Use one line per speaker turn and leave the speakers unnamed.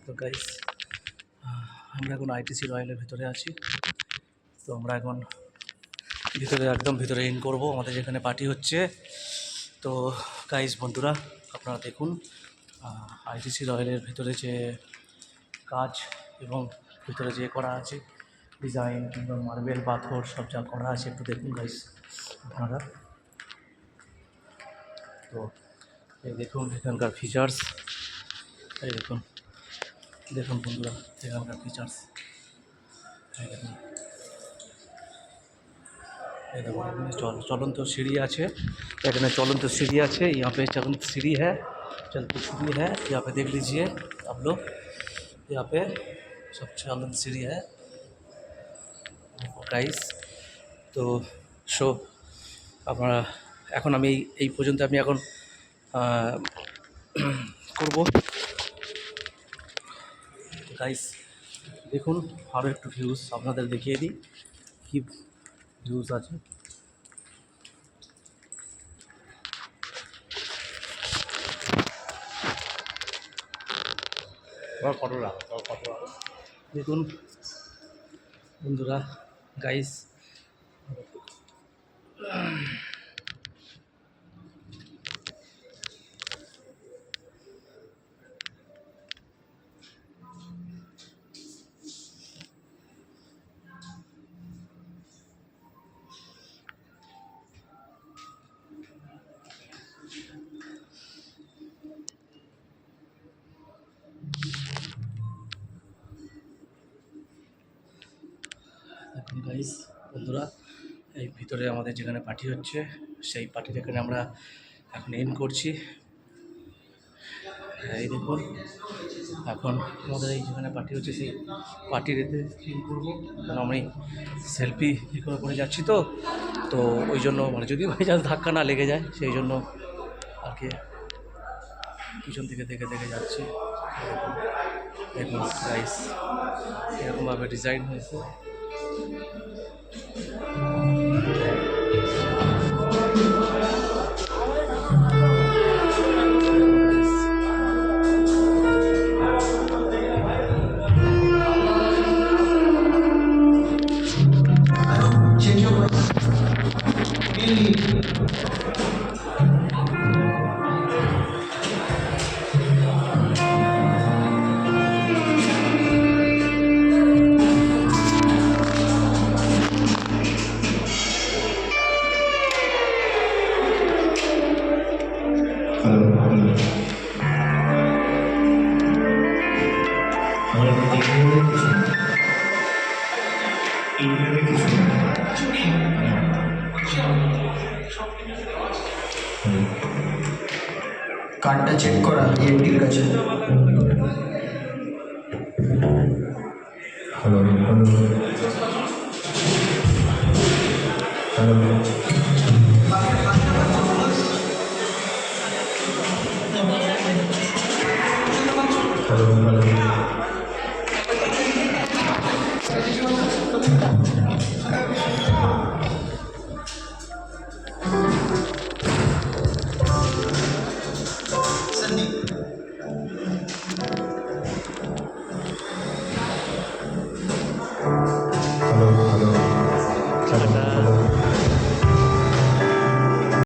তো গাইস আমরা এখন আইটিসি রয়্যালের ভিতরে আছি। তো আমরা এখন ভিতরে একদম ভিতরে ইন করব, আমাদের যেখানে পার্টি হচ্ছে। তো গাইস বন্ধুরা আপনারা দেখুন আইটিসি রয়্যালের ভিতরে যে কাজ এবং ভিতরে যে করা আছে ডিজাইন কিংবা মার্বেল পাথর সব যা করা আছে একটু দেখুন গাইস আপনারা। তো এই দেখুন এখানকার ফিচার্স, এই দেখুন দেখুন বন্ধুরা এখানকার ফিচার্স, এই দেখুন এই देखो चलंत सीढ़ी আছে, এখানে चलंत सीढ़ी আছে। यहाँ पे चलंत सीढ़ी है, चलती सीढ़ी है। यहाँ पे देख लीजिए आप लोग, यहाँ पे सब चलंत सीढ़ी है गाइस। তো সো আপনারা এখন আমি এই পর্যন্ত আমি এখন করব গাইস। দেখুন আরও একটু ভিউজ আপনাদের দেখিয়ে দিই কি ভিউজ আছে। দেখুন বন্ধুরা গাইস, দেখুন গাইস বন্ধুরা এই ভিতরে আমাদের যেখানে পার্টি হচ্ছে সেই পার্টির এখানে আমরা এখন এন্ড করছি। এই দেখুন এখন আমাদের এই যেখানে পার্টি হচ্ছে সেই পার্টির এতে এন্ড করবো, কারণ আমি সেলফি করে যাচ্ছি। তো ওই জন্য মানে যদি ভাই চান্স ধাক্কা না লেগে যায় সেই জন্য আর কি পিছন থেকে দেখে যাচ্ছি। দেখুন গাইস এরকমভাবে ডিজাইন হয়েছে।
কার্ডটা চেক করা এমডির কাছে। Hello hello hello hello hello